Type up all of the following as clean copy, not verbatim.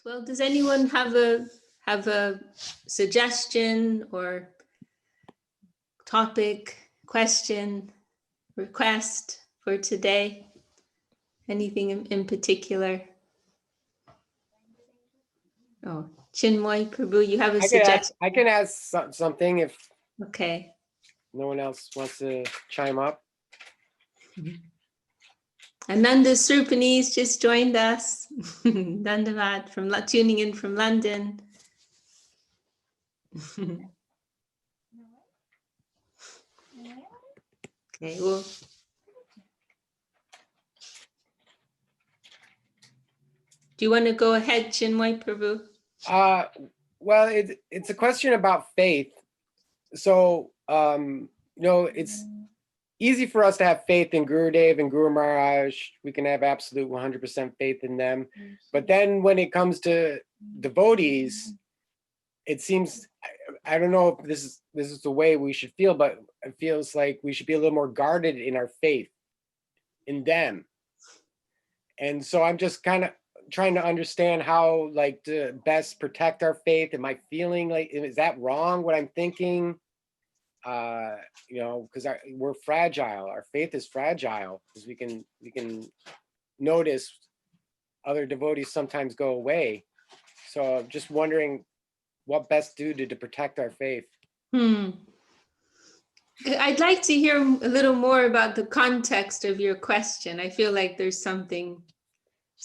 Well, does anyone have a suggestion or topic, question, request for today? Anything in particular? Oh, Chinmoy Prabhu, you have a suggestion? I can ask something if Okay. no one else wants to chime up. Ananda Surpanis just joined us. Dandavad from tuning in from London. Okay, well. Do you want to go ahead, Chinmoy Prabhu? Well, it's a question about faith. So, it's easy for us to have faith in Gurudev and Guru Maharaj. We can have absolute 100% faith in them. But then when it comes to devotees, it seems, I don't know if this is the way we should feel, but it feels like we should be a little more guarded in our faith in them. And so I'm just kind of trying to understand how like to best protect our faith. Am I feeling like, is that wrong what I'm thinking? Because we're fragile. Our faith is fragile because we can notice other devotees sometimes go away. So I'm just wondering what best do to protect our faith. I'd like to hear a little more about the context of your question. I feel like there's something.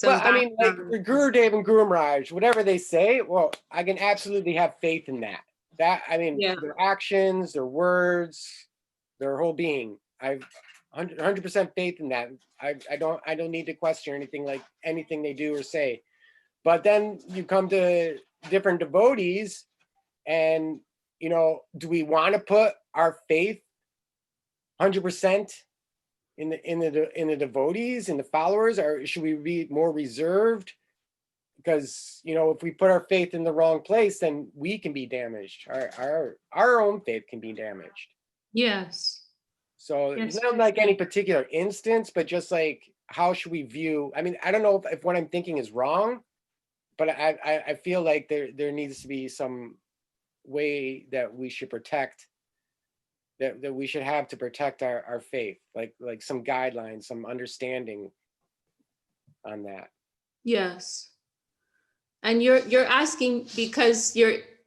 Well, I mean, like Gurudev and Guru Maharaj, whatever they say, well, I can absolutely have faith in that. Their actions, their words, their whole being. I've 100% faith in that. I don't need to question anything they do or say. But then you come to different devotees, and do we want to put our faith 100% in the devotees, in the followers, or should we be more reserved? Because if we put our faith in the wrong place, then we can be damaged. Our own faith can be damaged. Yes. So it's not like any particular instance, but just like how should we view? I mean, I don't know if what I'm thinking is wrong, but I feel like there needs to be some way that we should protect. That we should have to protect our faith, like some guidelines, some understanding on that. Yes. And you're asking because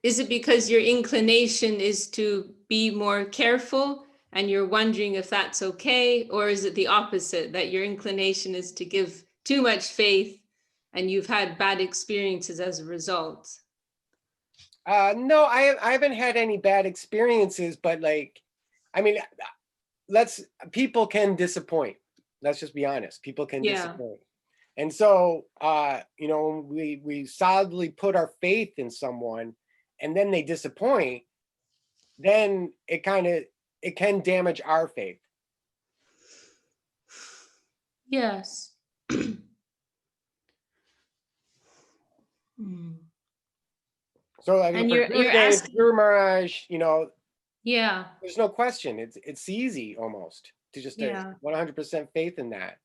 is it because your inclination is to be more careful and you're wondering if that's okay, or is it the opposite, that your inclination is to give too much faith and you've had bad experiences as a result? No, I haven't had any bad experiences, but people can disappoint. Let's just be honest. People can disappoint. And so, we solidly put our faith in someone and then they disappoint, then it can damage our faith. Yes. So I mean, for Guru Maharaj, there's no question. It's easy almost to just 100% faith in that.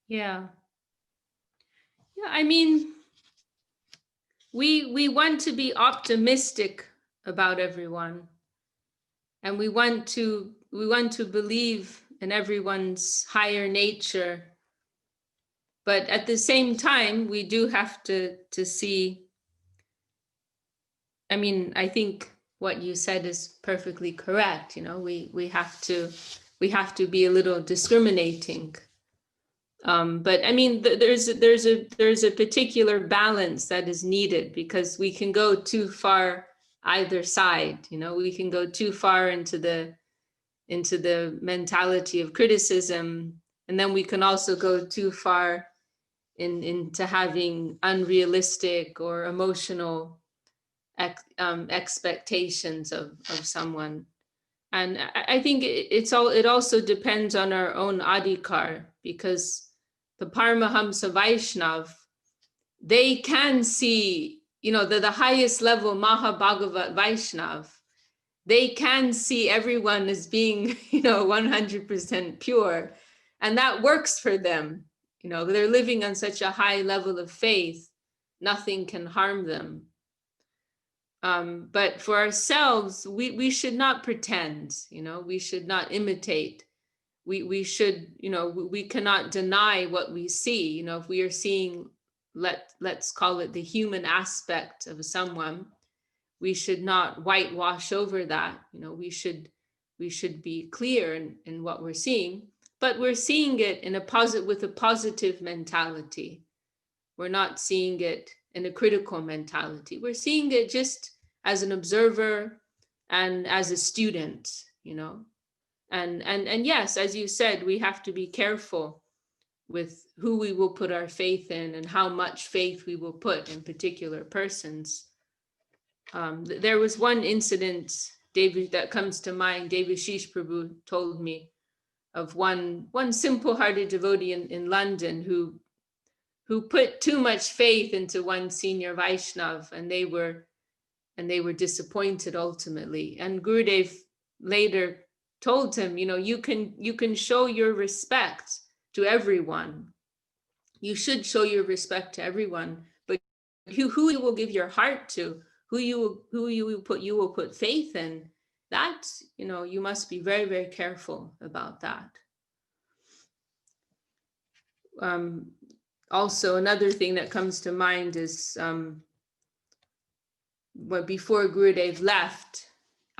Yeah. I mean, we want to be optimistic about everyone, and we want to believe in everyone's higher nature. But at the same time, we do have to see. I mean, I think what you said is perfectly correct. We have to be a little discriminating. But I mean, there's a particular balance that is needed, because we can go too far either side. We can go too far into the mentality of criticism, and then we can also go too far into having unrealistic or emotional expectations of someone. And I think it also depends on our own adhikar, because the Paramahamsa Vaishnav, they can see, the highest level Mahabhagavat Vaishnav, they can see everyone as being, 100% pure. And that works for them. They're living on such a high level of faith nothing can harm them. But for ourselves, we should not pretend, we should not imitate. We should, we cannot deny what we see. If we are seeing, let's call it the human aspect of someone, we should not whitewash over that. We should be clear in what we're seeing, but we're seeing it with a positive mentality. We're not seeing it in a critical mentality. We're seeing it just as an observer and as a student, and yes, as you said, we have to be careful with who we will put our faith in and how much faith we will put in particular persons. There was one incident, David, that comes to mind. David Shish Prabhu told me of one simple-hearted devotee in London who put too much faith into one senior Vaishnav, and they were disappointed ultimately. And Gurudev later told him, you can show your respect to everyone. You should show your respect to everyone, but who you will give your heart to, who you will put faith in, that, you must be very, very careful about that. Also, another thing that comes to mind is before Gurudev left,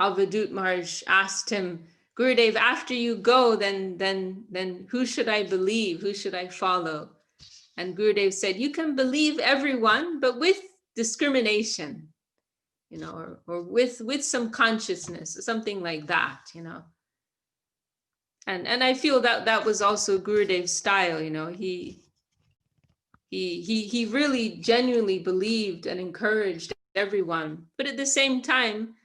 Avadut Maharaj asked him, Gurudev, after you go, then who should I believe? Who should I follow? And Gurudev said, you can believe everyone, but with discrimination, or with some consciousness, something like that, And I feel that was also Gurudev's style, He really genuinely believed and encouraged everyone, but at the same time,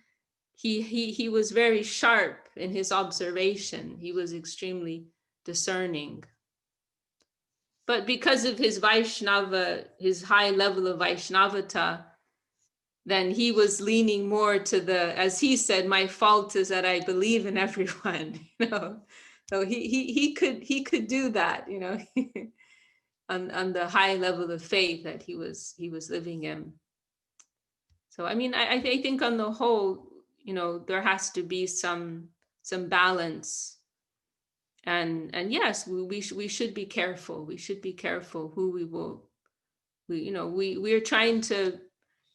he was very sharp in his observation. He was extremely discerning. But because of his Vaishnava, his high level of Vaishnavata, then he was leaning more to as he said, my fault is that I believe in everyone, So he could do that, on the high level of faith that he was living in. So I mean, I think on the whole, there has to be some balance, and yes, we should be careful. We should be careful who we are trying to.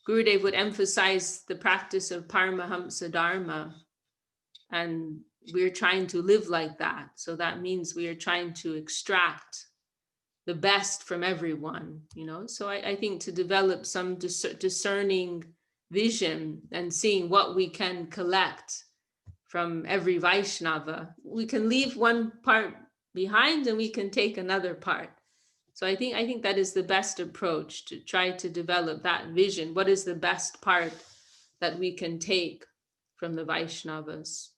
Gurudev would emphasize the practice of Paramahamsa Dharma, and we're trying to live like that. So that means we are trying to extract the best from everyone, So I think to develop some discerning vision and seeing what we can collect from every Vaishnava, we can leave one part behind and we can take another part. So I think that is the best approach, to try to develop that vision. What is the best part that we can take from the Vaishnavas?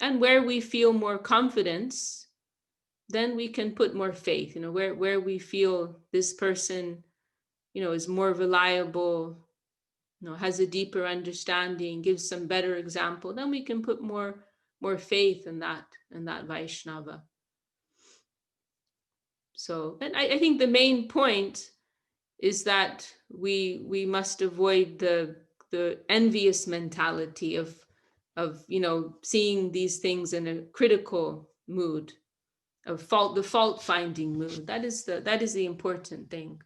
And where we feel more confidence, then we can put more faith, where we feel this person, is more reliable, has a deeper understanding, gives some better example, then we can put more faith in that Vaishnava. So, and I think the main point is that we must avoid the envious mentality of seeing these things in a critical mood, of the fault finding mood. That is the important thing.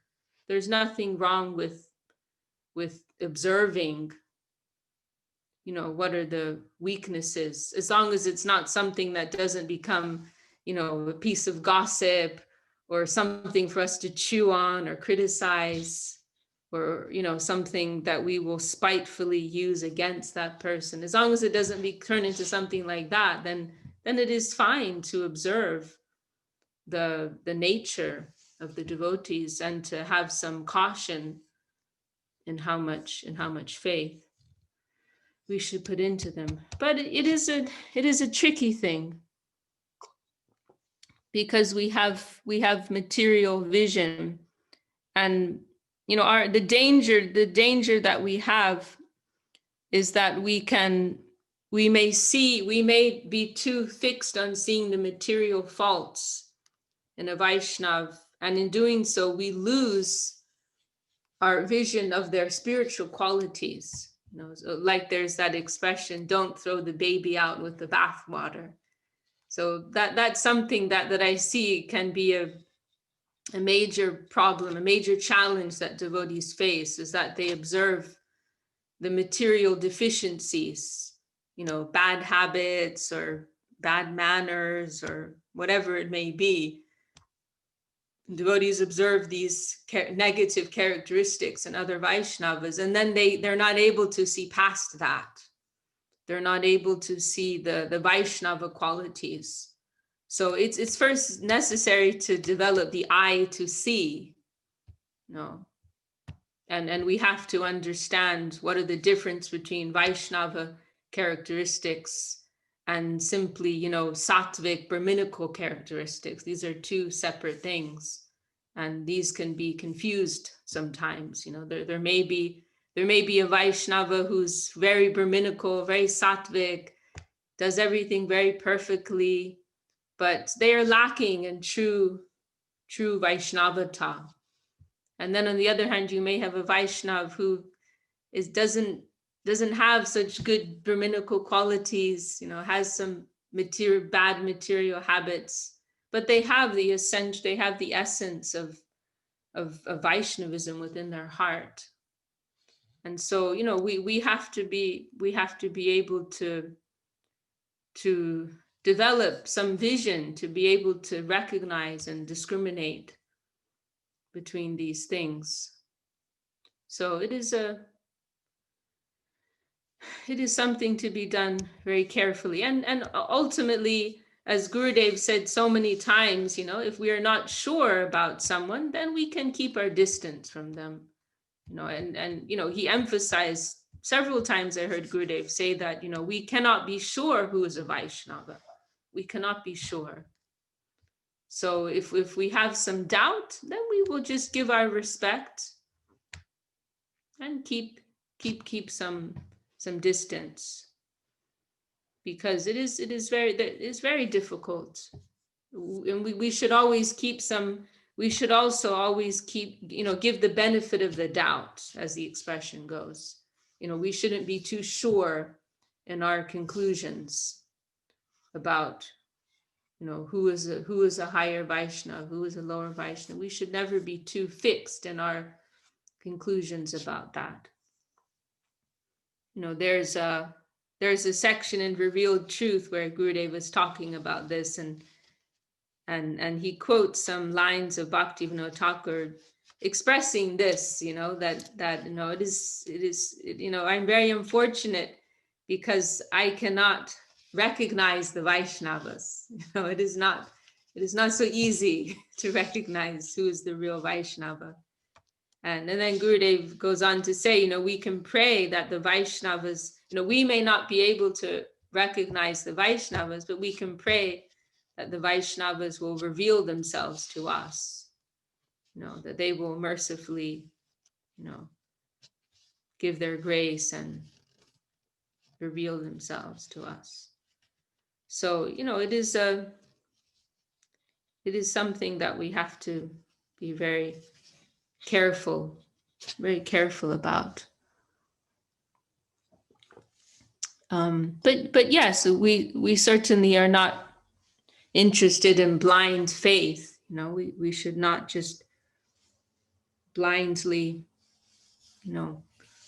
There's nothing wrong with observing, what are the weaknesses, as long as it's not something that doesn't become, a piece of gossip or something for us to chew on or criticize, or, something that we will spitefully use against that person. As long as it doesn't turn into something like that, then it is fine to observe the nature of the devotees and to have some caution in how much faith we should put into them. But it is a tricky thing, because we have material vision, and the danger that we have is that we may be too fixed on seeing the material faults in a Vaishnav, and in doing so we lose our vision of their spiritual qualities. You know, so like there's that expression, don't throw the baby out with the bathwater. So that's something that I see can be a major problem, a major challenge that devotees face, is that they observe the material deficiencies, you know, bad habits or bad manners or whatever it may be. Devotees observe these negative characteristics in other Vaishnavas, and then they're not able to see past that. They're not able to see the Vaishnava qualities. So it's first necessary to develop the eye to see, you know, and we have to understand what are the difference between Vaishnava characteristics and simply, you know, sattvic Brahminical characteristics. These are two separate things, and these can be confused sometimes. You know, there may be a Vaishnava who's very Brahminical, very sattvic, does everything very perfectly, but they are lacking in true Vaishnavata. And then on the other hand, you may have a Vaishnav who doesn't have such good Brahminical qualities, you know, has some bad material habits, but they have the essence of Vaishnavism within their heart. And so, you know, we have to be able to develop some vision to be able to recognize and discriminate between these things. So it is something to be done very carefully. And ultimately, as Gurudev said so many times, you know, if we are not sure about someone, then we can keep our distance from them. You know, and you know, he emphasized several times, I heard Gurudev say that, you know, we cannot be sure who is a Vaishnava. We cannot be sure. So if we have some doubt, then we will just give our respect and keep some distance, because it is very difficult, and we should always keep some. We should also always keep, you know, give the benefit of the doubt, as the expression goes. You know, we shouldn't be too sure in our conclusions about, you know, who is a higher Vaishnava, who is a lower Vaishnava. We should never be too fixed in our conclusions about that. You know, there's a section in Revealed Truth where Gurudev was talking about this, and he quotes some lines of Bhaktivinoda Thakur expressing this, you know, that you know, it is, you know, I'm very unfortunate because I cannot recognize the Vaishnavas. You know, it is not so easy to recognize who is the real Vaishnava. And then Gurudev goes on to say, you know, we can pray that the Vaishnavas, you know, we may not be able to recognize the Vaishnavas, but we can pray that the Vaishnavas will reveal themselves to us, you know, that they will mercifully, you know, give their grace and reveal themselves to us. So, you know, it is something that we have to be very careful about. But yes, we certainly are not interested in blind faith. You know, we should not just blindly, you know,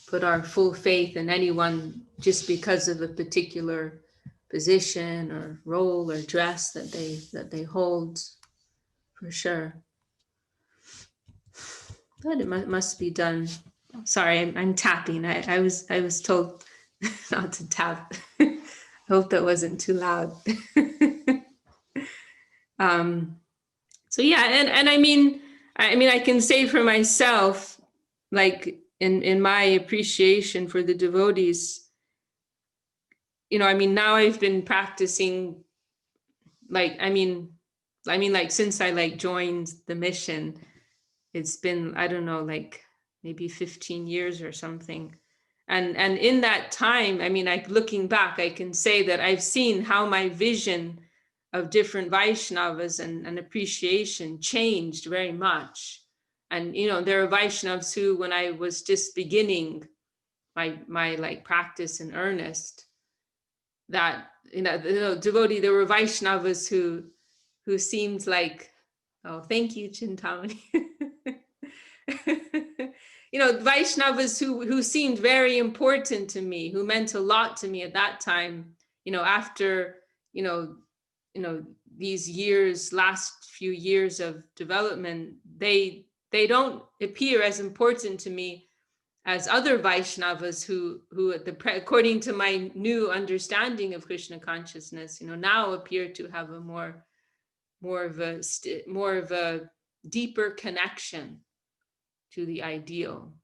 put our full faith in anyone just because of a particular position or role or dress that they hold, for sure. But it must be done. Sorry, I'm tapping. I was told not to tap. I hope that wasn't too loud. So yeah, and I mean I can say for myself, like in my appreciation for the devotees, you know, I mean, now I've been practicing, like, I mean, like since I like joined the mission, it's been, I don't know, like maybe 15 years or something. And in that time, I mean, like looking back, I can say that I've seen how my vision of different Vaishnavas and appreciation changed very much. And, there are Vaishnavas who, when I was just beginning my like practice in earnest, that, devotee, there were Vaishnavas who seemed like, oh, thank you, Chintamani. Vaishnavas who seemed very important to me, who meant a lot to me at that time, after, these last few years of development, they don't appear as important to me as other Vaishnavas who according to my new understanding of Krishna consciousness, now appear to have a more of a deeper connection to the ideal.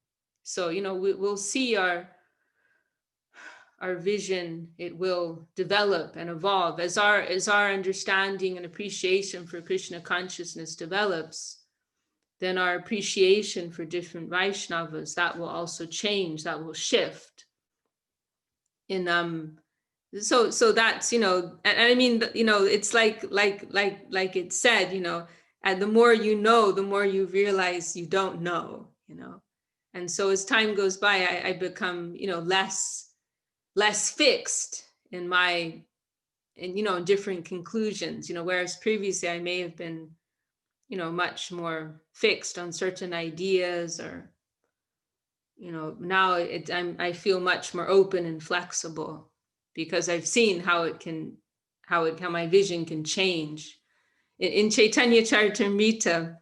So, we'll see our vision, it will develop and evolve as our understanding and appreciation for Krishna consciousness develops. Then our appreciation for different Vaishnavas, that will also change, that will shift. So that's, and I mean, it's like it said, and the more you know, the more you realize you don't know, And so as time goes by, I become, less fixed in different conclusions, whereas previously I may have been, much more fixed on certain ideas, or, now I feel much more open and flexible, because I've seen how my vision can change. In Chaitanya Charitamrita,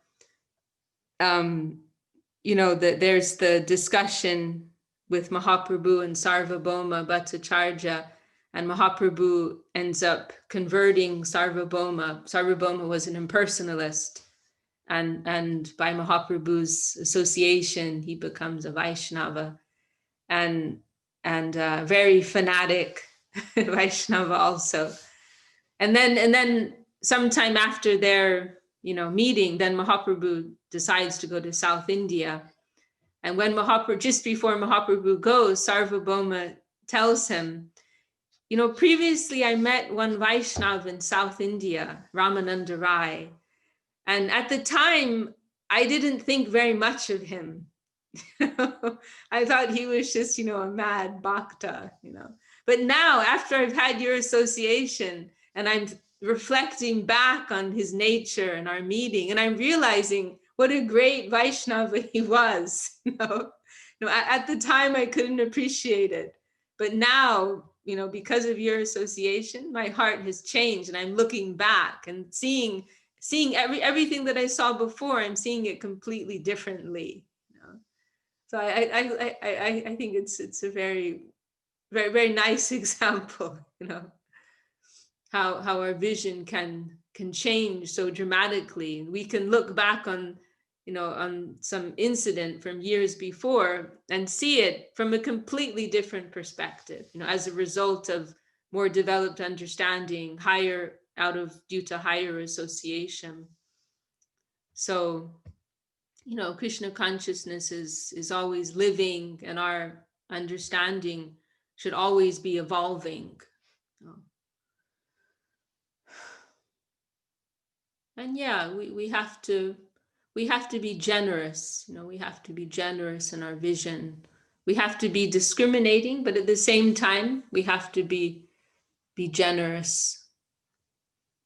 there's the discussion with Mahaprabhu and Sarvabhauma Bhattacharya, and Mahaprabhu ends up converting Sarvabhauma. Sarvabhauma was an impersonalist, and by Mahaprabhu's association, he becomes a Vaishnava, and very fanatic Vaishnava also. And then sometime after their meeting, then Mahaprabhu decides to go to South India. And when just before Mahaprabhu goes, Sarvabhauma tells him, previously I met one Vaishnava in South India, Ramananda Rai. And at the time, I didn't think very much of him. I thought he was just, a mad bhakta, But now, after I've had your association, and I'm reflecting back on his nature and our meeting, and I'm realizing what a great Vaishnava he was. At the time I couldn't appreciate it, but now, because of your association, my heart has changed, and I'm looking back and seeing everything that I saw before. I'm seeing it completely differently. So I think it's a very, very, very nice example. How our vision can change so dramatically. We can look back on on some incident from years before and see it from a completely different perspective, as a result of more developed understanding, due to higher association. So, Krishna consciousness is always living, and our understanding should always be evolving. And yeah, we have to be generous. We have to be generous in our vision. We have to be discriminating, but at the same time, we have to be generous,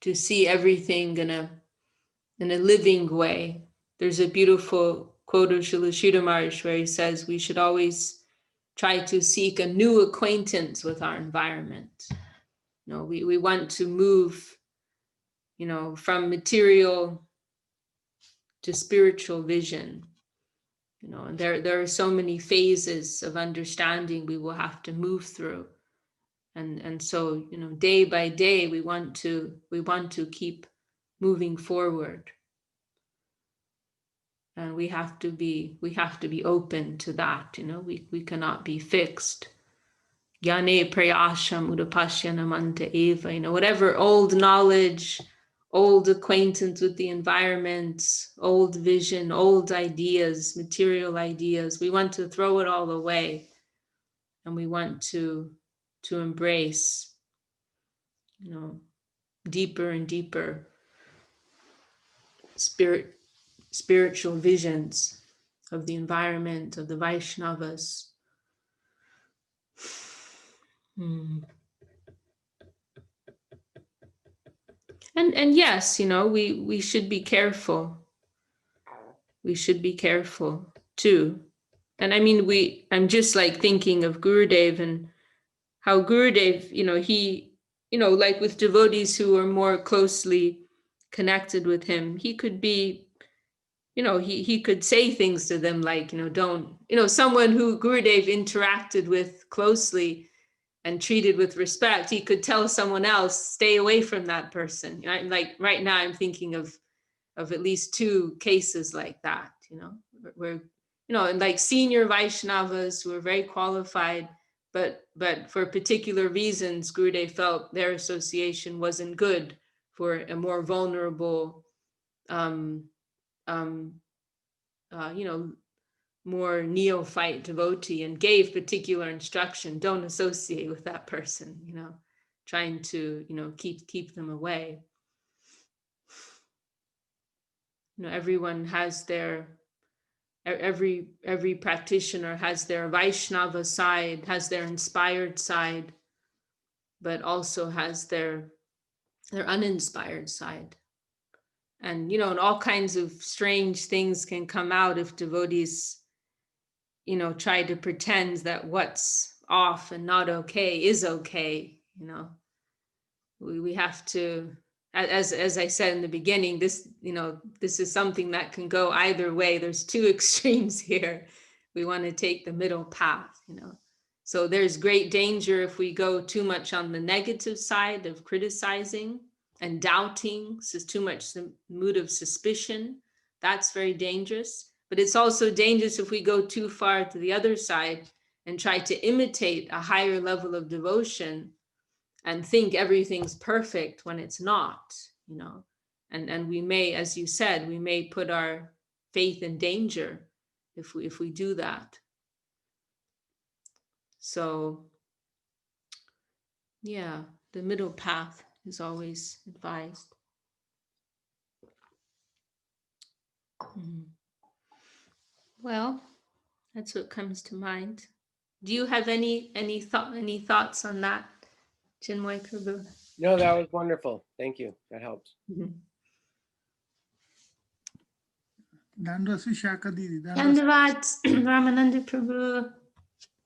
to see everything in a living way. There's a beautiful quote of Srila Sridhar Maharaj where he says we should always try to seek a new acquaintance with our environment. We want to move, from material to spiritual vision. And there are so many phases of understanding we will have to move through. And so, day by day, we want to keep moving forward. And we have to be open to that. We cannot be fixed. Jnane prayasham udapashyanamanta eva. Whatever old knowledge, old acquaintance with the environment, old vision, old ideas, material ideas, we want to throw it all away, and we want to embrace, deeper and deeper spiritual visions of the environment, of the Vaishnavas. And yes, we should be careful. We should be careful too. And I mean, I'm just like thinking of Gurudev and how Gurudev, he, like with devotees who are more closely connected with him, he could be, he could say things to them like, don't, someone who Gurudev interacted with closely and treated with respect, he could tell someone else, stay away from that person. Like right now, I'm thinking of at least 2 cases like that, where, and like senior Vaishnavas who are very qualified, but for particular reasons, Gurudev felt their association wasn't good for a more vulnerable, more neophyte devotee, and gave particular instruction, don't associate with that person, trying to, keep them away. Everyone has every practitioner has their Vaishnava side, has their inspired side, but also has their uninspired side. And, and all kinds of strange things can come out if devotees, try to pretend that what's off and not okay is okay. We have to, as I said in the beginning, this is something that can go either way. There's 2 extremes here. We want to take the middle path, So there's great danger if we go too much on the negative side of criticizing and doubting. This is too much the mood of suspicion. That's very dangerous. But it's also dangerous if we go too far to the other side and try to imitate a higher level of devotion and think everything's perfect when it's not, and we may, as you said, we may put our faith in danger if we do that. So yeah, the middle path is always advised. Well, that's what comes to mind. Do you have any thoughts on that, Chinmoy Prabhu? No, that was wonderful. Thank you. That helps. Dandavad Vishakha Didi. Dandavad Ramananda Prabhu.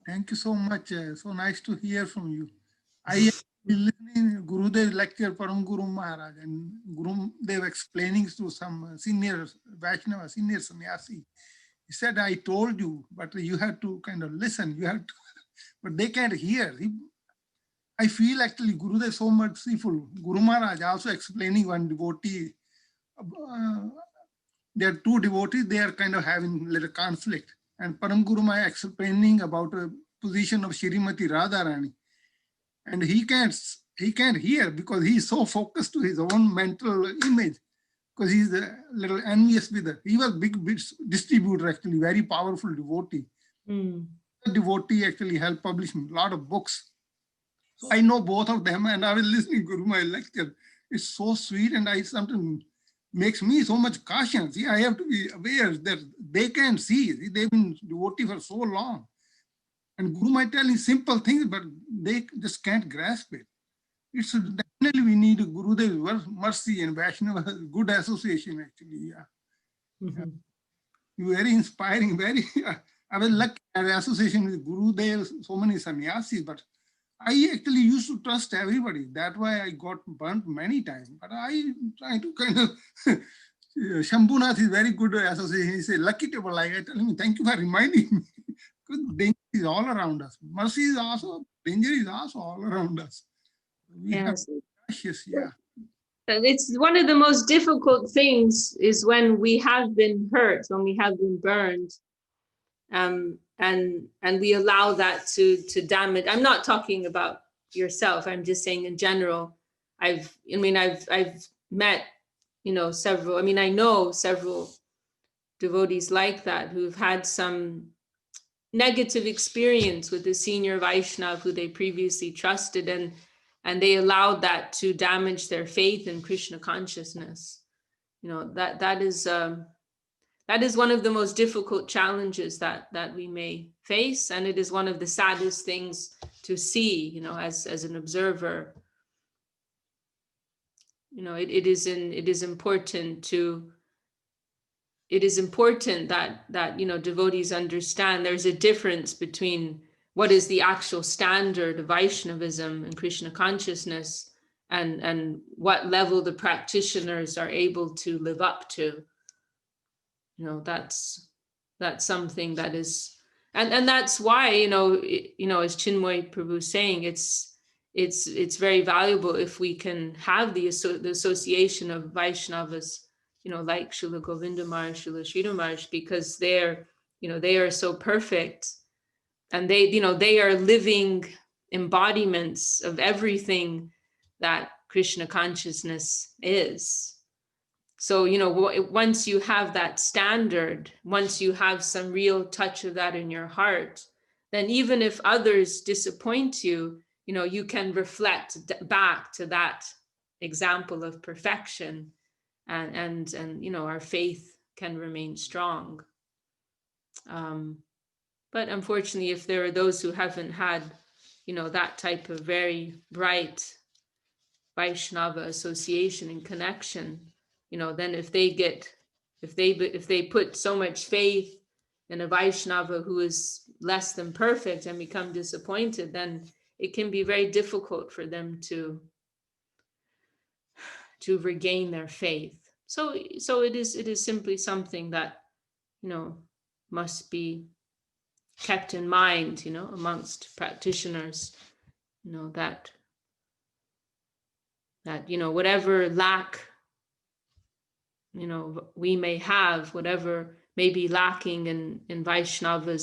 Thank you so much. So nice to hear from you. I been listening Gurudev lecture Param Guru Maharaj, and Gurudev explaining to some senior Vaishnava, senior sannyasi. He said, I told you, but you have to kind of listen. You have to, but they can't hear. I feel actually Gurudev so merciful. Guru Maharaj also explaining one devotee. There are 2 devotees, they are kind of having a little conflict. And Param Guru Maharaj explaining about a position of Shrimati Radharani. And he can't hear because he's so focused to his own mental image, because he's a little envious with her. He was big distributor, actually, very powerful devotee. The devotee actually helped publish a lot of books. So I know both of them, and I was listening to Guru Maharaj lecture. It's so sweet, and something makes me so much cautious. I have to be aware that they can't see. They've been devotee for so long. And Guru might tell you simple things, but they just can't grasp it. It's definitely we need Gurudev's mercy and Vaishnava good association, actually. Yeah. You're very inspiring, I was lucky at association with Gurudev, so many sannyasis, but I actually used to trust everybody. That's why I got burnt many times. But I try to kind of, Shambhunath is very good association. He says, lucky table. I tell him, thank you for reminding me. Because danger is all around us. Mercy is also, danger is also all around us. We have to be cautious, It's one of the most difficult things is when we have been hurt, when we have been burned. And we allow that to damage. I'm not talking about yourself. I'm just saying in general. I've met, several. I know several devotees like that who've had some negative experience with the senior Vaishnava who they previously trusted, and they allowed that to damage their faith in Krishna consciousness. That is that is one of the most difficult challenges that we may face, and it is one of the saddest things to see, you know, as an observer. You know, it is important that you know, devotees understand there's a difference between what is the actual standard of Vaishnavism and Krishna consciousness, and what level the practitioners are able to live up to. You know, that's something that is, and that's why, you know, as Chinmoy Prabhu is saying, it's very valuable if we can have the association of Vaishnavas, you know, like Srila Govinda Maharaj, Srila Sridhar Maharaj, because they're, you know, they are so perfect, and they, you know, they are living embodiments of everything that Krishna consciousness is. So, you know, once you have that standard, once you have some real touch of that in your heart, then even if others disappoint you, you know, you can reflect back to that example of perfection, and you know, our faith can remain strong. But unfortunately, if there are those who haven't had, you know, that type of very bright Vaishnava association and connection, you know, then if they put so much faith in a Vaishnava who is less than perfect and become disappointed, then it can be very difficult for them to regain their faith. So it is simply something that, you know, must be kept in mind, you know, amongst practitioners, you know, that you know, whatever lack, you know, we may have, whatever may be lacking in Vaishnava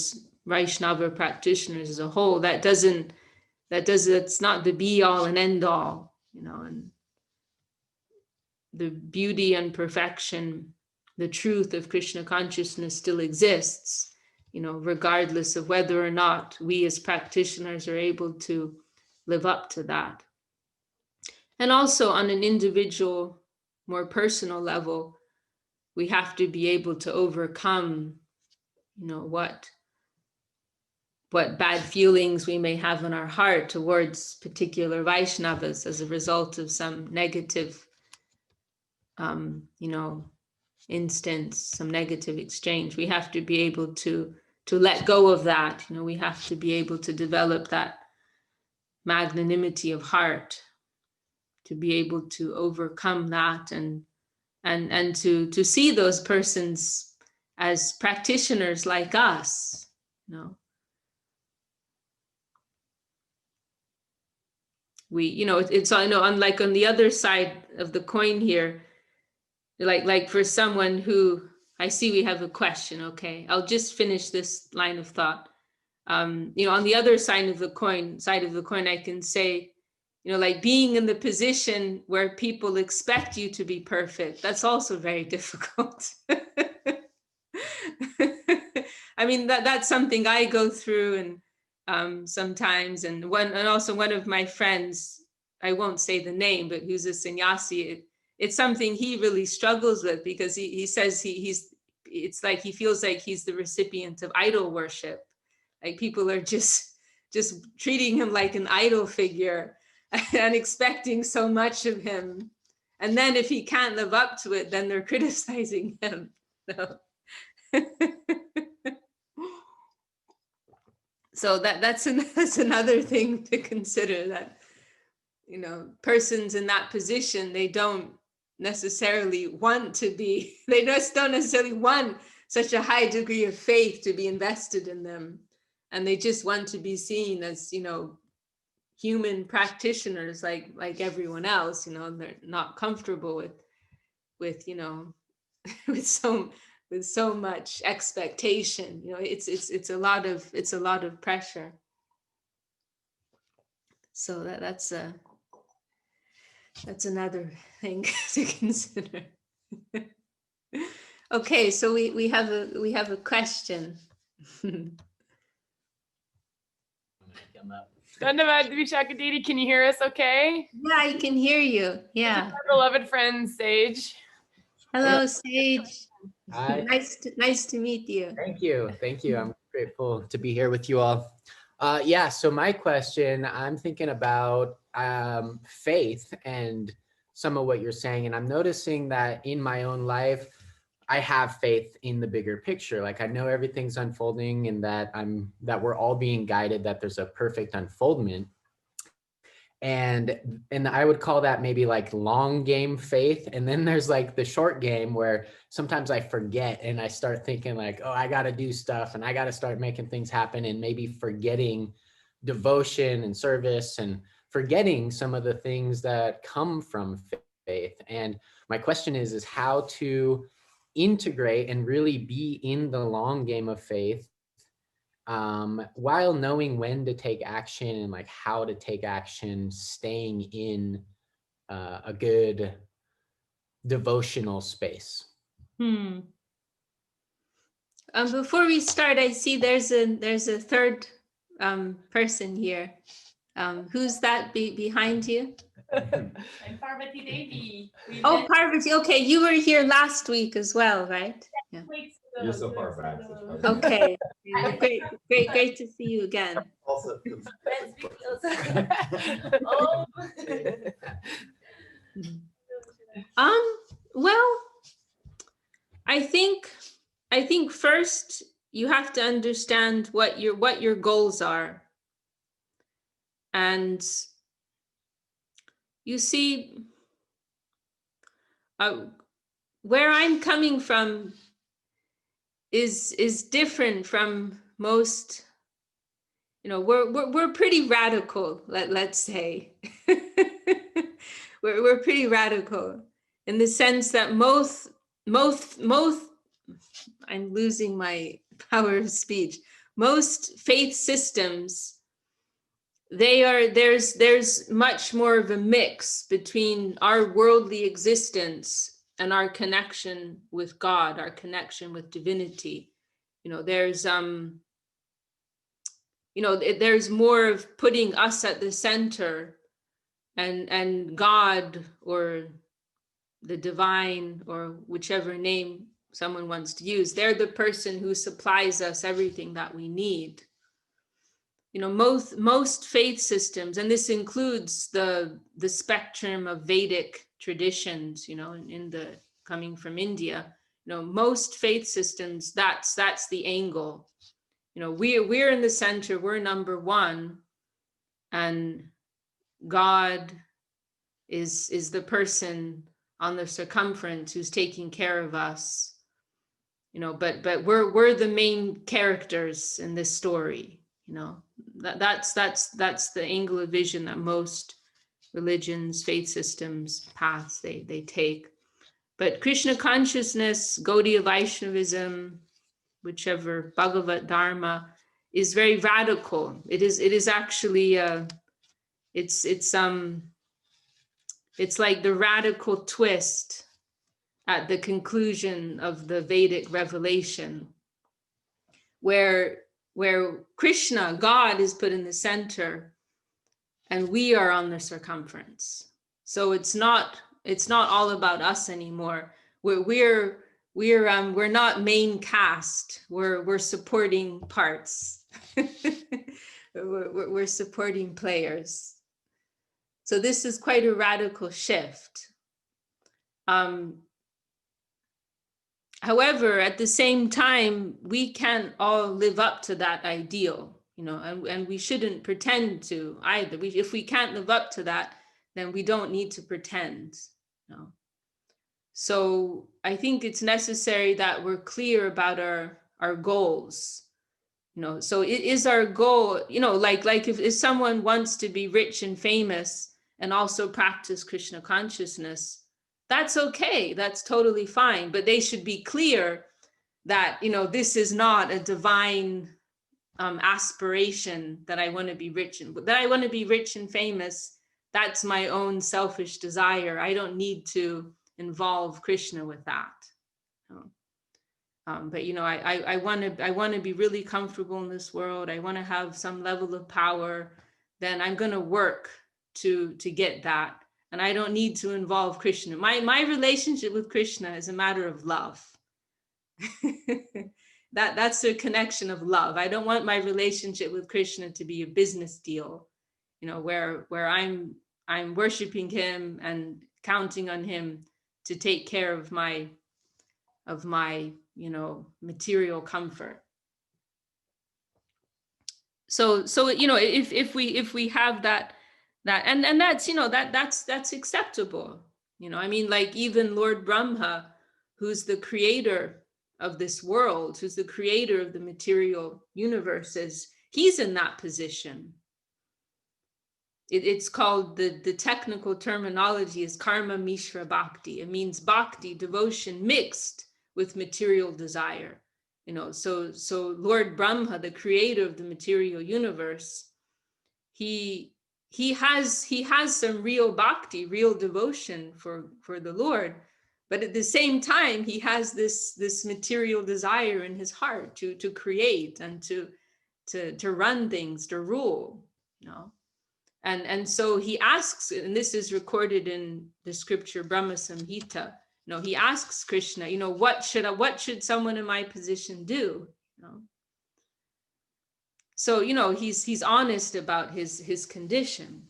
practitioners as a whole, that's not the be all and end all, you know, and the beauty and perfection, the truth of Krishna consciousness still exists, you know, regardless of whether or not we as practitioners are able to live up to that. And also on an individual, more personal level, we have to be able to overcome, you know, what bad feelings we may have in our heart towards particular Vaishnavas as a result of some negative, you know, instance, some negative exchange. We have to be able to let go of that. You know, we have to be able to develop that magnanimity of heart, to be able to overcome that, and to see those persons as practitioners like us, you know. We, you know, it's, I know, unlike on the other side of the coin here, like for someone who, I see we have a question. Okay, I'll just finish this line of thought. You know, on the other side of the coin, I can say, you know, like being in the position where people expect you to be perfect, that's also very difficult. I mean, that's something I go through, and sometimes, and also one of my friends, I won't say the name, but who's a sannyasi, it's something he really struggles with, because he says it's like he feels like he's the recipient of idol worship. Like people are just treating him like an idol figure and expecting so much of him. And then if he can't live up to it, then they're criticizing him. So, so that's another thing to consider, that, you know, persons in that position, they don't necessarily want to be, they just don't necessarily want such a high degree of faith to be invested in them. And they just want to be seen as, you know, human practitioners like everyone else, you know, and they're not comfortable with you know, with so much expectation. You know, it's a lot of pressure. So that's another thing to consider. Okay, so we have a question. Dandavad Vishakha Devi, can you hear us okay? Yeah, I can hear you. Yeah. Our beloved friend Sage. Hello, Sage. Nice to meet you. Thank you. Thank you. I'm grateful to be here with you all. Yeah, so my question, I'm thinking about faith and some of what you're saying, and I'm noticing that in my own life, I have faith in the bigger picture. Like I know everything's unfolding and that we're all being guided, that there's a perfect unfoldment. And I would call that maybe like long game faith. And then there's like the short game where sometimes I forget and I start thinking like, oh, I got to do stuff and I got to start making things happen, and maybe forgetting devotion and service and forgetting some of the things that come from faith. And my question is how to integrate and really be in the long game of faith, while knowing when to take action and like how to take action, staying in a good devotional space. Before we start, I see there's a third person here. Who's that behind you? I'm Parvati Devi. Oh, Parvati. Okay, you were here last week as well, right? Yeah. You're so far back. Okay. Great to see you again. Also. Well, I think first you have to understand what your goals are. And you see, where I'm coming from is different from most. You know, we're pretty radical. Let's say we're pretty radical in the sense that most. I'm losing my power of speech. Most faith systems, there's much more of a mix between our worldly existence and our connection with God, our connection with divinity. You know, there's there's more of putting us at the center, and God or the divine or whichever name someone wants to use, they're the person who supplies us everything that we need. You know, most faith systems, and this includes the spectrum of Vedic traditions, you know, in the coming from India, you know, most faith systems, that's the angle. You know, we're in the center, we're number one, and God is the person on the circumference who's taking care of us. You know, but we're the main characters in this story. You know, that's the angle of vision that most religions, faith systems, paths they take. But Krishna consciousness, Gaudiya Vaishnavism, whichever, Bhagavat Dharma, is very radical. It is actually it's like the radical twist at the conclusion of the Vedic revelation, where Krishna, God, is put in the center, and we are on the circumference. So it's not all about us anymore. We're not main cast. We're supporting parts. we're supporting players. So this is quite a radical shift. However, at the same time, we can't all live up to that ideal, you know, and we shouldn't pretend to either. If we can't live up to that, then we don't need to pretend, you know. So I think it's necessary that we're clear about our goals, you know. So it is our goal, you know, like if someone wants to be rich and famous and also practice Krishna consciousness, that's okay, that's totally fine, but they should be clear that, you know, this is not a divine aspiration that I want to be rich and famous. That's my own selfish desire. I don't need to involve Krishna with that. But you know, I want to be really comfortable in this world. I want to have some level of power. Then I'm going to work to get that. And I don't need to involve Krishna. My relationship with Krishna is a matter of love. That's the connection of love. I don't want my relationship with Krishna to be a business deal, where I'm worshiping him and counting on him to take care of my material comfort. So if we have that and that's that's acceptable. I mean, like even Lord Brahma, who's the creator of this world, who's the creator of the material universes, he's in that position. It's called, the technical terminology is karma mishra bhakti. It means bhakti, devotion mixed with material desire. So Lord Brahma, the creator of the material universe, he has some real bhakti, real devotion for the Lord, but at the same time he has this material desire in his heart to create and to run things, to rule. And so he asks, and this is recorded in the scripture Brahma-samhita, he asks Krishna, what should someone in my position do? So he's honest about his condition.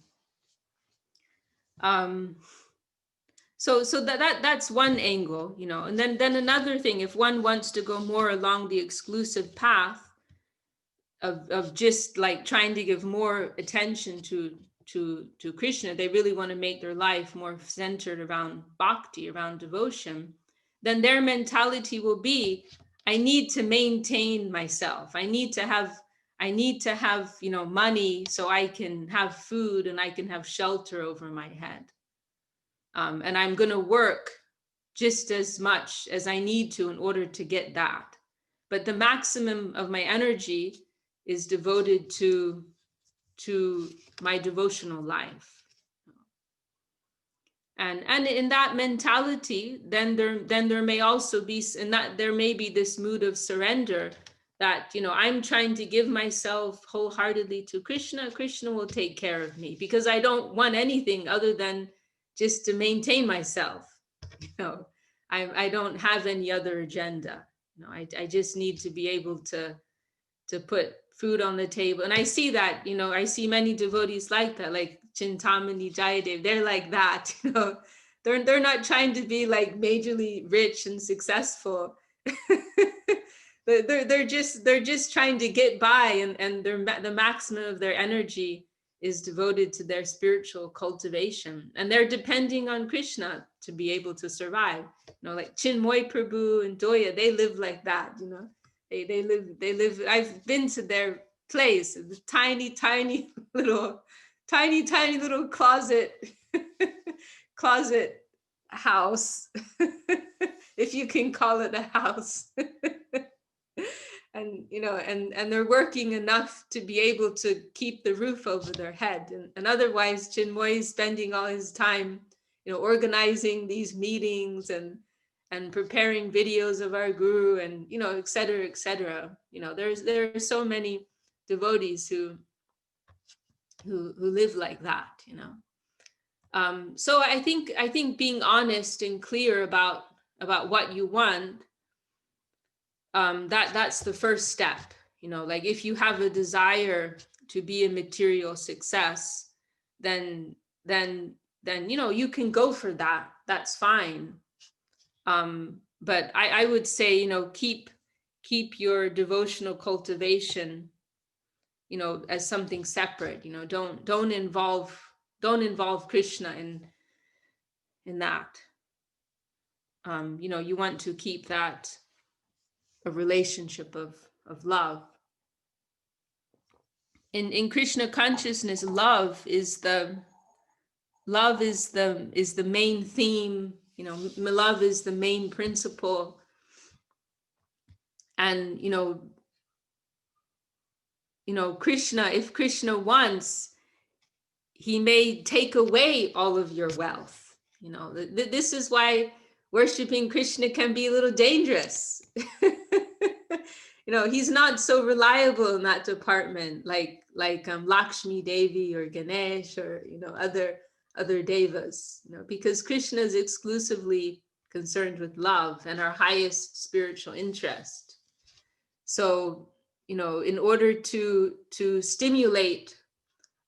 So that's one angle, and then another thing, if one wants to go more along the exclusive path of just like trying to give more attention to Krishna, they really want to make their life more centered around bhakti, around devotion, then their mentality will be, I need to maintain myself. I need to have money so I can have food and I can have shelter over my head. And I'm going to work just as much as I need to in order to get that. But the maximum of my energy is devoted to my devotional life. And in that mentality, then there may also be, and that there may be this mood of surrender, that I'm trying to give myself wholeheartedly to Krishna. Krishna will take care of me, because I don't want anything other than just to maintain myself. I don't have any other agenda. I just need to be able to put food on the table. And I see that, I see many devotees like that, like Chintamani Jayadev, they're like that, they're not trying to be like majorly rich and successful. they're just trying to get by, and the maximum of their energy is devoted to their spiritual cultivation, and they're depending on Krishna to be able to survive. Like Chinmoy Prabhu and Doya, they live like that. They live. I've been to their place, the tiny little closet house, if you can call it a house. And and they're working enough to be able to keep the roof over their head, and otherwise Chinmoy is spending all his time organizing these meetings and preparing videos of our guru, and et cetera. There are so many devotees who live like that. So I think being honest and clear about what you want, that's the first step. Like if you have a desire to be a material success, then you can go for that. That's fine. But I would say, keep your devotional cultivation, as something separate. Don't involve Krishna in that. You want to keep that a relationship of love. In Krishna consciousness, love is the main theme. Love is the main principle. And Krishna, if Krishna wants, he may take away all of your wealth. This is why worshiping Krishna can be a little dangerous. He's not so reliable in that department, like Lakshmi Devi or Ganesh or other devas. Because Krishna is exclusively concerned with love and our highest spiritual interest. So, you know, in order to stimulate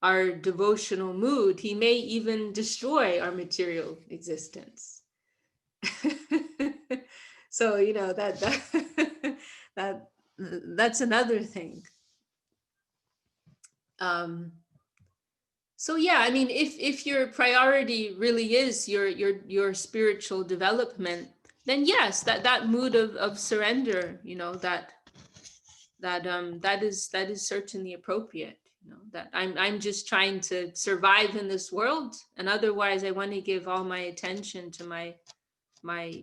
our devotional mood, he may even destroy our material existence. So, you know, that's another thing. So yeah, I mean, if your priority really is your spiritual development, then yes, that mood of surrender, you know, that is certainly appropriate. You know, that I'm just trying to survive in this world, and otherwise I want to give all my attention to my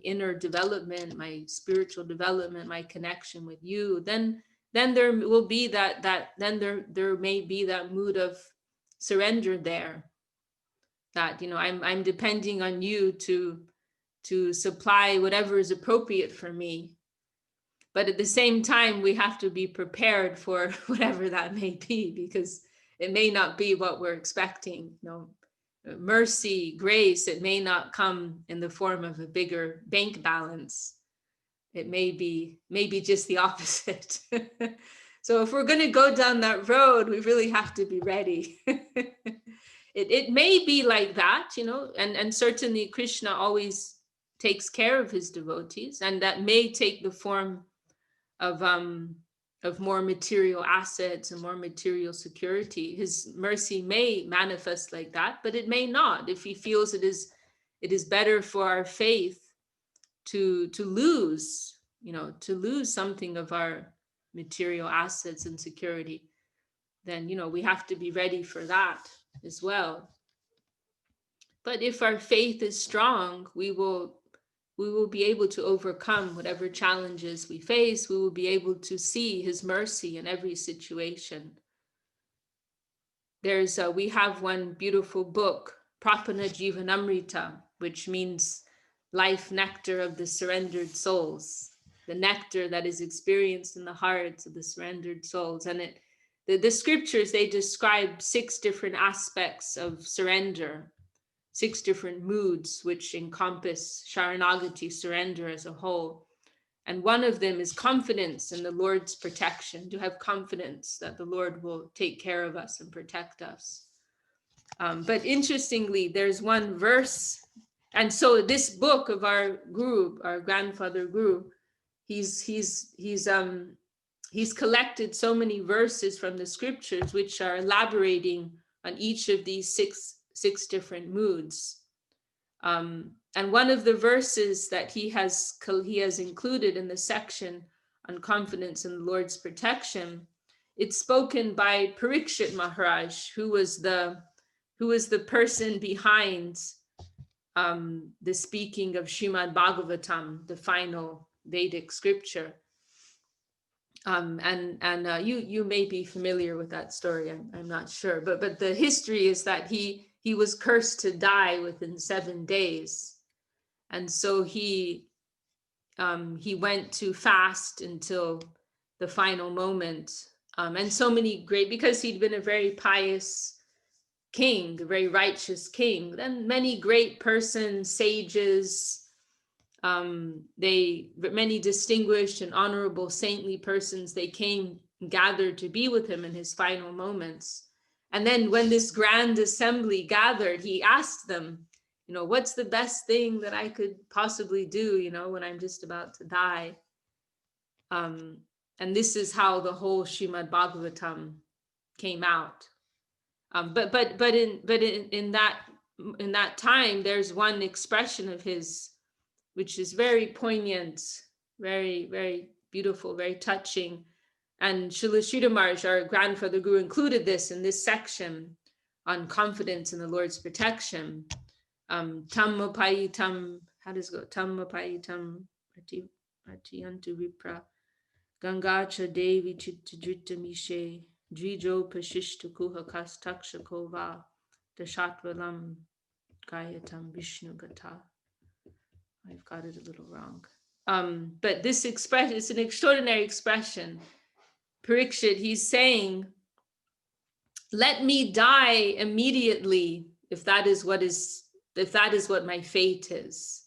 inner development, my spiritual development, my connection with you. Then there will be then there may be that mood of surrender there, that, you know, I'm depending on you to supply whatever is appropriate for me. But at the same time, we have to be prepared for whatever that may be, because it may not be what we're expecting. You know, mercy, grace, it may not come in the form of a bigger bank balance. It may be just the opposite. So if we're going to go down that road, we really have to be ready. It may be like that, you know, and certainly Krishna always takes care of his devotees, and that may take the form of more material assets and more material security. His mercy may manifest like that, but it may not. If he feels it is better for our faith to lose, you know, to lose something of our material assets and security, then, you know, we have to be ready for that as well. But if our faith is strong, we will be able to overcome whatever challenges we face. We will be able to see his mercy in every situation. We have one beautiful book, Prapana Jivanamrita, which means life nectar of the surrendered souls, the nectar that is experienced in the hearts of the surrendered souls. And the scriptures, they describe 6 different aspects of surrender, 6 different moods which encompass Sharanagati, surrender as a whole. And one of them is confidence in the Lord's protection, to have confidence that the Lord will take care of us and protect us. But interestingly, there's one verse, and so this book of our guru, our grandfather guru, he's collected so many verses from the scriptures which are elaborating on each of these six different moods. And one of the verses that he has included in the section on confidence in the Lord's protection, it's spoken by Parikshit Maharaj, who was the person behind the speaking of Srimad Bhagavatam, the final Vedic scripture. You may be familiar with that story. I'm not sure, but the history is that he was cursed to die within 7 days, and so he went to fast until the final moment. And so many because he'd been a very pious king, a very righteous king. Then many great persons, sages, many distinguished and honorable saintly persons, they came and gathered to be with him in his final moments. And then when this grand assembly gathered, he asked them, you know, what's the best thing that I could possibly do, you know, when I'm just about to die? And this is how the whole Srimad Bhagavatam came out. But in that time, there's one expression of his which is very poignant, very, very beautiful, very touching. And Srila Sridhar Maharaj, our grandfather guru, included this in this section on confidence in the Lord's protection. Tam mapayitam, how does it go? Tam mapayitam atiyantu vipra gangacha devi chittadrita mishe drijo pashishta kuhakas takshakova dashatvalam gayatam vishnu gata. I've got it a little wrong. But this expression, it's an extraordinary expression. Parikshit, he's saying, let me die immediately if that is what my fate is.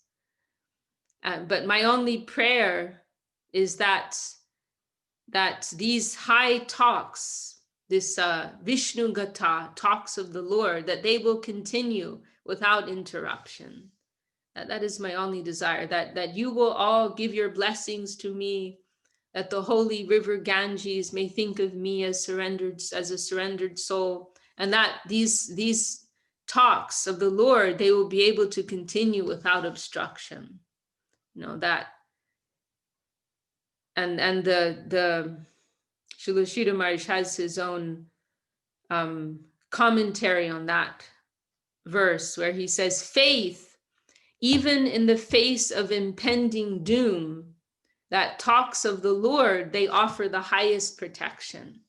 But my only prayer is that these high talks, this Vishnu Gata, talks of the Lord, that they will continue without interruption. That is my only desire, that you will all give your blessings to me, that the holy river Ganges may think of me as a surrendered soul, and that these talks of the Lord, they will be able to continue without obstruction. That, and the Srila Sridhar Maharaj has his own commentary on that verse, where he says, faith, even in the face of impending doom, that talks of the Lord, they offer the highest protection.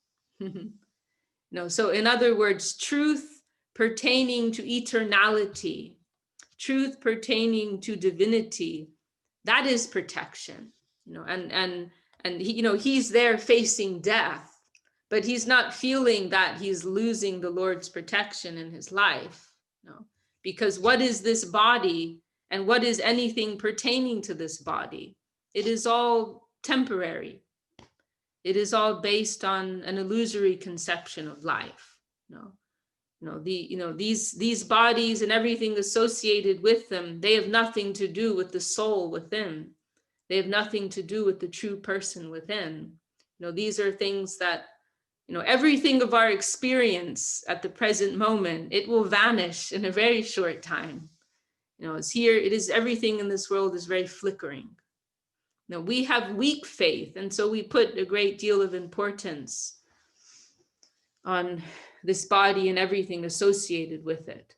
So in other words, truth pertaining to eternality, truth pertaining to divinity, that is protection. And he's there facing death, but he's not feeling that he's losing the Lord's protection in his life. Because what is this body, and what is anything pertaining to this body? It is all temporary. It is all based on an illusory conception of life. These bodies and everything associated with them, they have nothing to do with the soul within. They have nothing to do with the true person within. These are things that, everything of our experience at the present moment, it will vanish in a very short time. It's here, it is, everything in this world is very flickering. We have weak faith, and so we put a great deal of importance on this body and everything associated with it.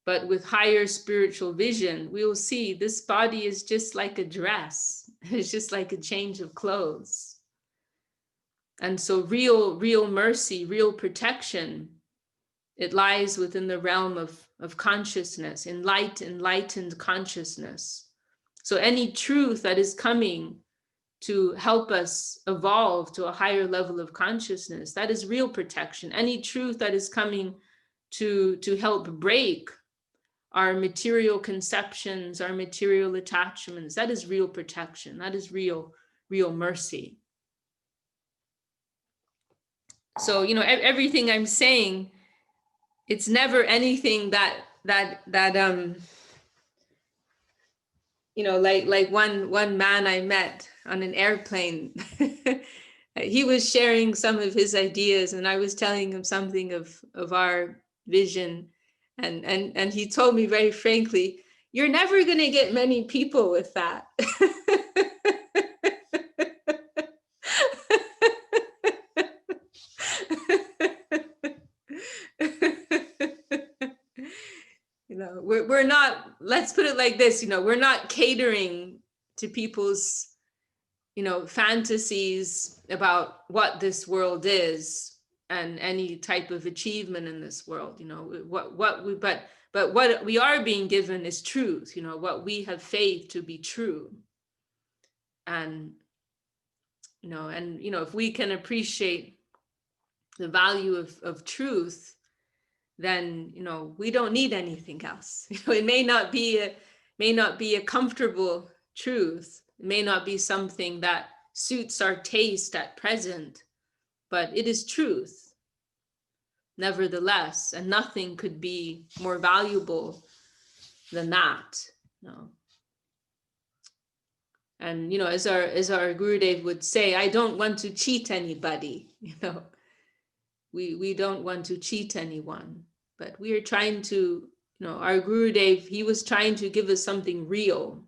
But with higher spiritual vision, we will see this body is just like a dress. It's just like a change of clothes. And so real mercy, real protection, it lies within the realm of consciousness, enlightened consciousness. So any truth that is coming to help us evolve to a higher level of consciousness, that is real protection. Any truth that is coming to help break our material conceptions, our material attachments, that is real protection. That is real mercy. So, everything I'm saying, it's never anything that like one man I met on an airplane, he was sharing some of his ideas, and I was telling him something of our vision, and he told me very frankly, you're never going to get many people with that. We're not, let's put it like this, we're not catering to people's, fantasies about what this world is and any type of achievement in this world, but what we are being given is truth, what we have faith to be true. And, if we can appreciate the value of truth, then we don't need anything else. It may not be a comfortable truth. It may not be something that suits our taste at present, but it is truth nevertheless, and nothing could be more valuable than that. And as our Gurudev would say, I don't want to cheat anybody. We don't want to cheat anyone. But we are trying to, our Gurudev, he was trying to give us something real.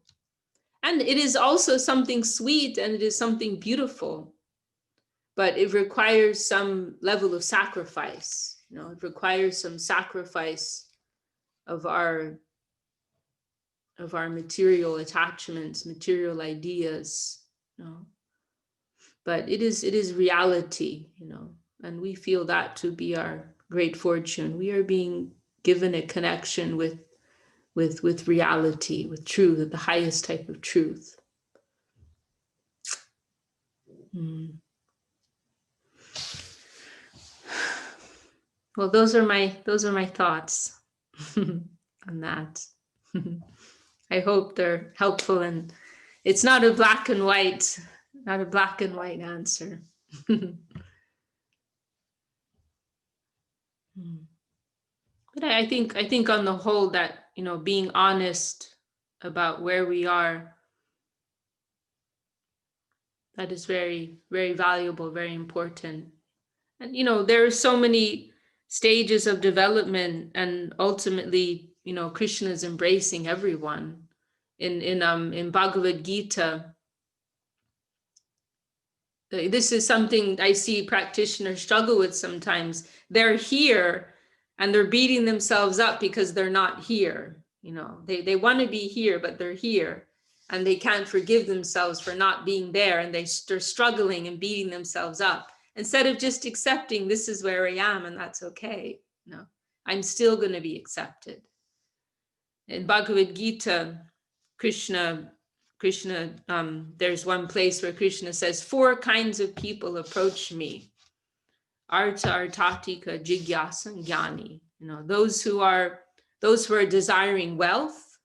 And it is also something sweet, and it is something beautiful. But it requires some level of sacrifice. It requires some sacrifice of our material attachments, material ideas. But it is reality, and we feel that to be our great fortune. We are being given a connection with reality, with truth, the highest type of truth. Well, those are my thoughts on that. I hope they're helpful and it's not a black and white, answer. But I think on the whole that, being honest about where we are, that is very, very valuable, very important. And, there are so many stages of development, and ultimately, Krishna is embracing everyone. In Bhagavad Gita, this is something I see practitioners struggle with sometimes. They're here and they're beating themselves up because they're not here. They want to be here, but they're here and they can't forgive themselves for not being there, and they're struggling and beating themselves up instead of just accepting this is where I am and that's okay. No, I'm still going to be accepted. In Bhagavad Gita, Krishna, there's one place where Krishna says 4 kinds of people approach me. Arta, Artatika, Jigyasa, and Jnani. Those who are desiring wealth,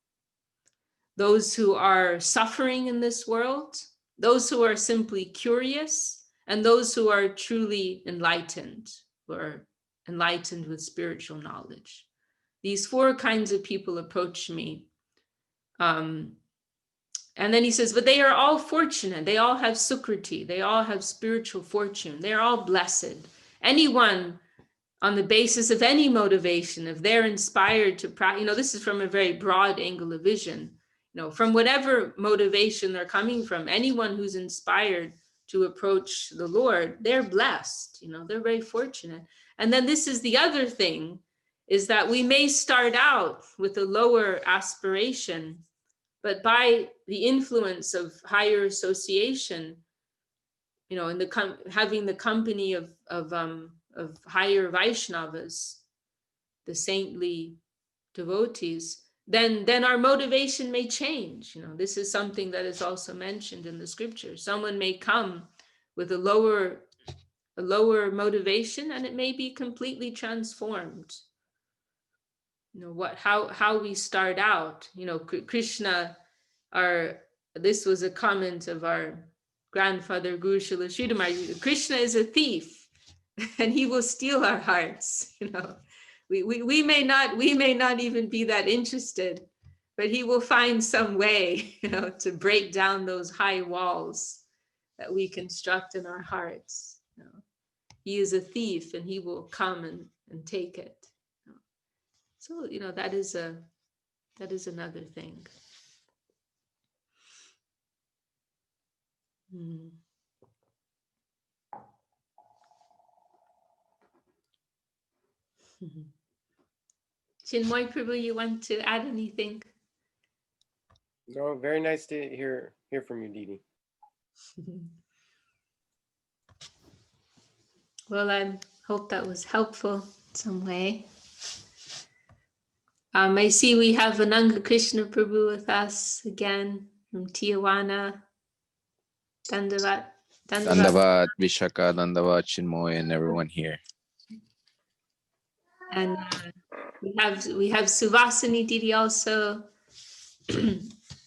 those who are suffering in this world, those who are simply curious, and those who are truly enlightened, who are enlightened with spiritual knowledge. These 4 kinds of people approach me. And then he says, but they are all fortunate. They all have sukriti. They all have spiritual fortune. They're all blessed. Anyone on the basis of any motivation, if they're inspired to practice, this is from a very broad angle of vision, from whatever motivation they're coming from, anyone who's inspired to approach the Lord, they're blessed, they're very fortunate. And then this is the other thing, is that we may start out with a lower aspiration, but by the influence of higher association, in having the company of higher Vaishnavas, the saintly devotees, then our motivation may change. This is something that is also mentioned in the scripture. Someone may come with a lower motivation, and it may be completely transformed. How we start out. Krishna, this was a comment of our grandfather Guru Srila Sridhar. Krishna is a thief, and he will steal our hearts. We may not even be that interested, but he will find some way, to break down those high walls that we construct in our hearts. He is a thief, and he will come and take it. So, that is another thing. Chinmoy Prabhu, you want to add anything? No, very nice to hear from you, Didi. Well, I hope that was helpful in some way. I see we have Ananga Krishna Prabhu with us again from Tijuana. Dandavat. Dandavat, Vishakha, Dandavat, Chinmoy, and everyone here. And we have Suvasini Didi also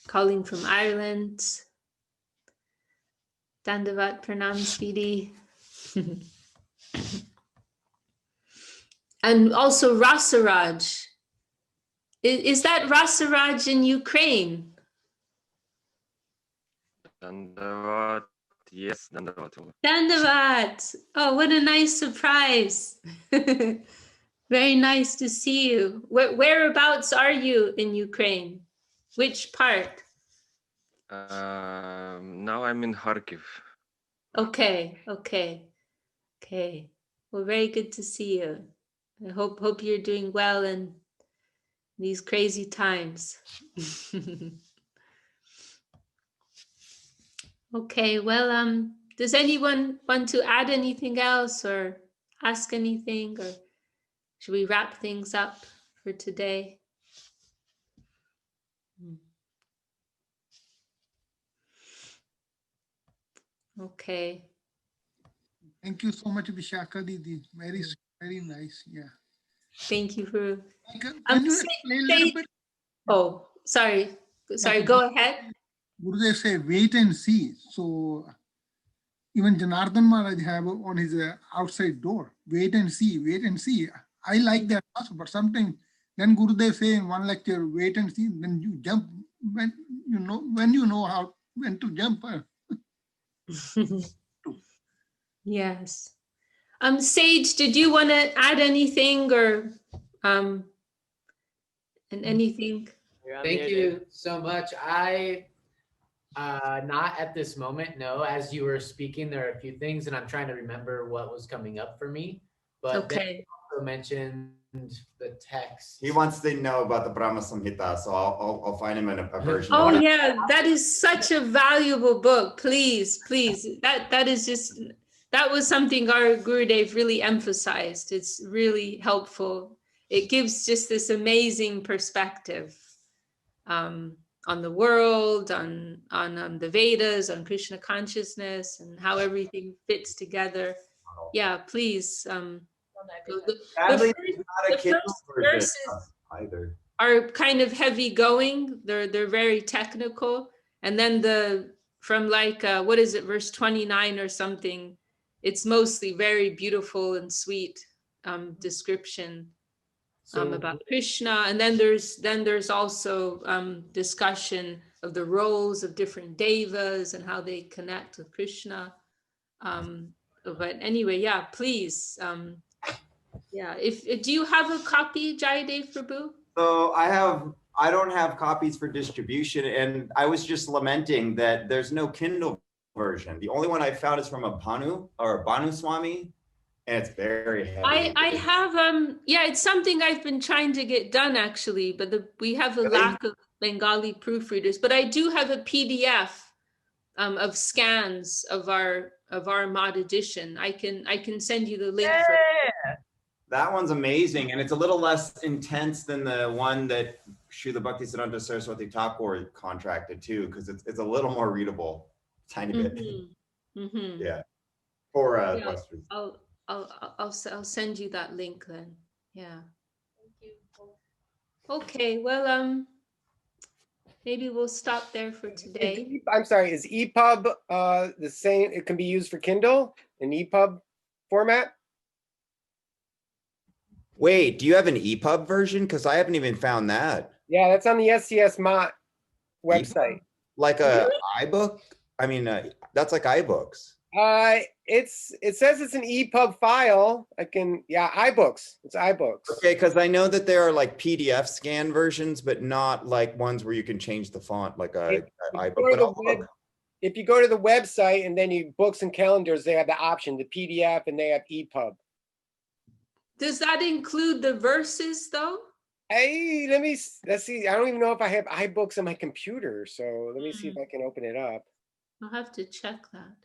calling from Ireland. Dandavat Pranam Didi. And also Rasaraj. Is that Rasaraj in Ukraine? Dandavat, yes, Dandavat. Dandavat. Oh, what a nice surprise. Very nice to see you. Whereabouts are you in Ukraine? Which part? Now I'm in Kharkiv. Okay. Well, very good to see you. I hope you're doing well in these crazy times. Okay, well, does anyone want to add anything else or ask anything, or should we wrap things up for today? Okay. Thank you so much, Vishakha Didi. Very, very nice. Yeah. Thank you for. Can you explain a little bit? Oh, sorry. Go ahead. Gurudev say, wait and see. So even Janardhan Maharaj have on his outside door, wait and see, wait and see. I like that also, but sometimes then Gurudev say in one lecture, wait and see, then you jump when you know how when to jump. Yes. Sage, did you want to add anything or anything? Thank you so much. I not at this moment, no. As you were speaking, there are a few things, and I'm trying to remember what was coming up for me. But okay. You also mentioned the text. He wants to know about the Brahma-samhita, so I'll find him in a version. Oh yeah, that is such a valuable book. Please, that is just, that was something our Gurudev really emphasized. It's really helpful. It gives just this amazing perspective on the world, on the Vedas, on Krishna consciousness, and how everything fits together. Yeah, please. Sadly, not a Kindle version either. Are kind of heavy going. They're very technical, and then from like what is it, verse 29 or something, it's mostly very beautiful and sweet description about Krishna, and then there's also discussion of the roles of different devas and how they connect with Krishna. But anyway, yeah, please. Yeah, do you have a copy, Jayadev Prabhu? So I don't have copies for distribution, and I was just lamenting that there's no Kindle version. The only one I found is from a Bhanu Swami, and it's very heavy. I have yeah, it's something I've been trying to get done actually, but we have a lack of Bengali proofreaders. But I do have a PDF of scans of our mod edition. I can send you the link for that one's amazing, and it's a little less intense than the one that Srila Bhaktisiddhanta Saraswati Thakur contracted too, because it's a little more readable, tiny bit. Mm-hmm. Yeah, for Western. I'll send you that link then. Yeah. Thank you. Okay. Well, maybe we'll stop there for today. I'm sorry. Is EPUB the same? It can be used for Kindle in EPUB format. Wait, do you have an EPUB version? Because I haven't even found that. Yeah, that's on the SCS Mott website. EPUB? Like a iBook? I mean, that's like iBooks. It says it's an EPUB file. iBooks. It's iBooks. Okay, because I know that there are like PDF scan versions, but not like ones where you can change the font like a iBook. If you go to the website and then you books and calendars, they have the option, the PDF, and they have EPUB. Does that include the verses though? Hey, let's see. I don't even know if I have iBooks on my computer. So let me see if I can open it up. I'll have to check that.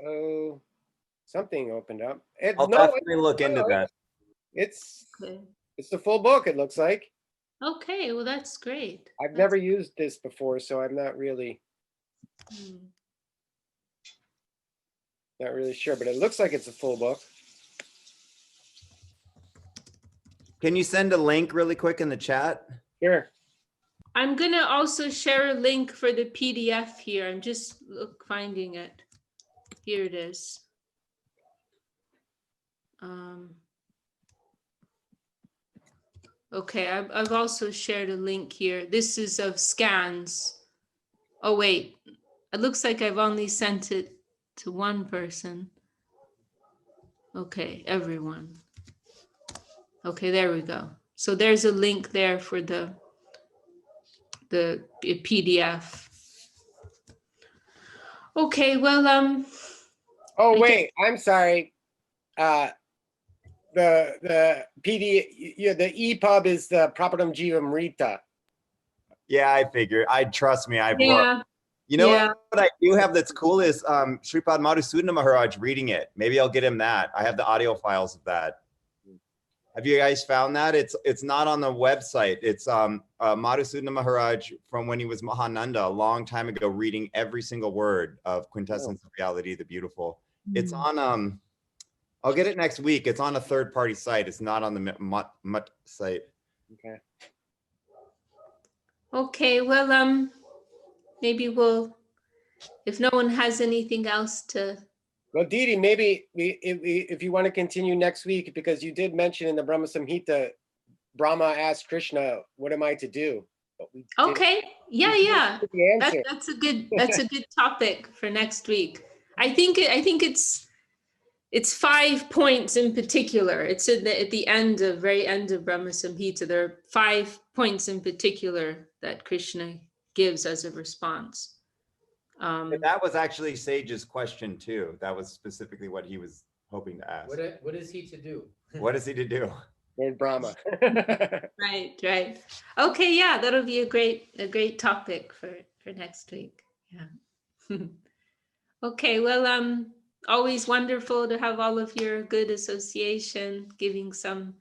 Oh, something opened up. I'll definitely look into that. It's the full book, it looks like. Okay, well that's great. I've never used this before, so I'm not really sure, but it looks like it's a full book. Can you send a link really quick in the chat? Sure. I'm gonna also share a link for the PDF here. I'm just finding it. Here it is. Okay, I've also shared a link here. This is of scans. Oh wait, it looks like I've only sent it to one person. Okay, everyone. Okay, there we go. So there's a link there for the PDF. Okay, well, oh wait, I'm sorry. The PD, the EPUB is the Prapadam Jivamrita. Yeah, I figure. Trust me, I've looked. You know what I do have that's cool is Sripad Madhusudana Maharaj reading it. Maybe I'll get him that. I have the audio files of that. Have you guys found that? It's not on the website. It's Madhusudana Maharaj from when he was Mahananda a long time ago, reading every single word of Quintessence of Reality, the Beautiful. It's on I'll get it next week. It's on a third-party site. It's not on the Mutt site. Okay. Okay, well, maybe we'll, if no one has anything else to. Well, Didi, maybe if you want to continue next week, because you did mention in the Brahma-samhita, Brahma asked Krishna, "What am I to do?" But Okay, yeah. The answer. That's a good topic for next week. I think it's 5 points in particular. It's at the very end of Brahma-samhita. There are 5 points in particular that Krishna gives as a response. That was actually Sage's question too. That was specifically what he was hoping to ask. What is he to do? What is he to do? Lord Brahma. Right. Okay, yeah, that'll be a great topic for next week. Yeah. Okay, well, always wonderful to have all of your good association, giving some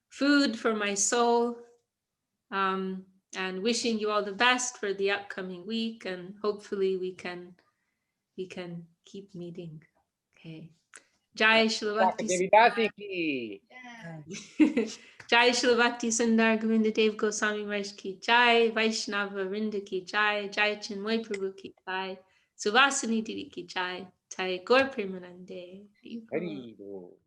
food for my soul, and wishing you all the best for the upcoming week, and hopefully we can keep meeting. Okay. Jai Shri Bhakti. Devi Dasi ki. Jai Shri Bhakti Sundar Govinda Dev Goswami Maharaj ki Jai, Vaishnava Vrinda ki Jai, Jai Chinmoy Prabhu ki Jai, Suvasini Didi ki Jai, Jai Gaur Premanande. Hari Bol.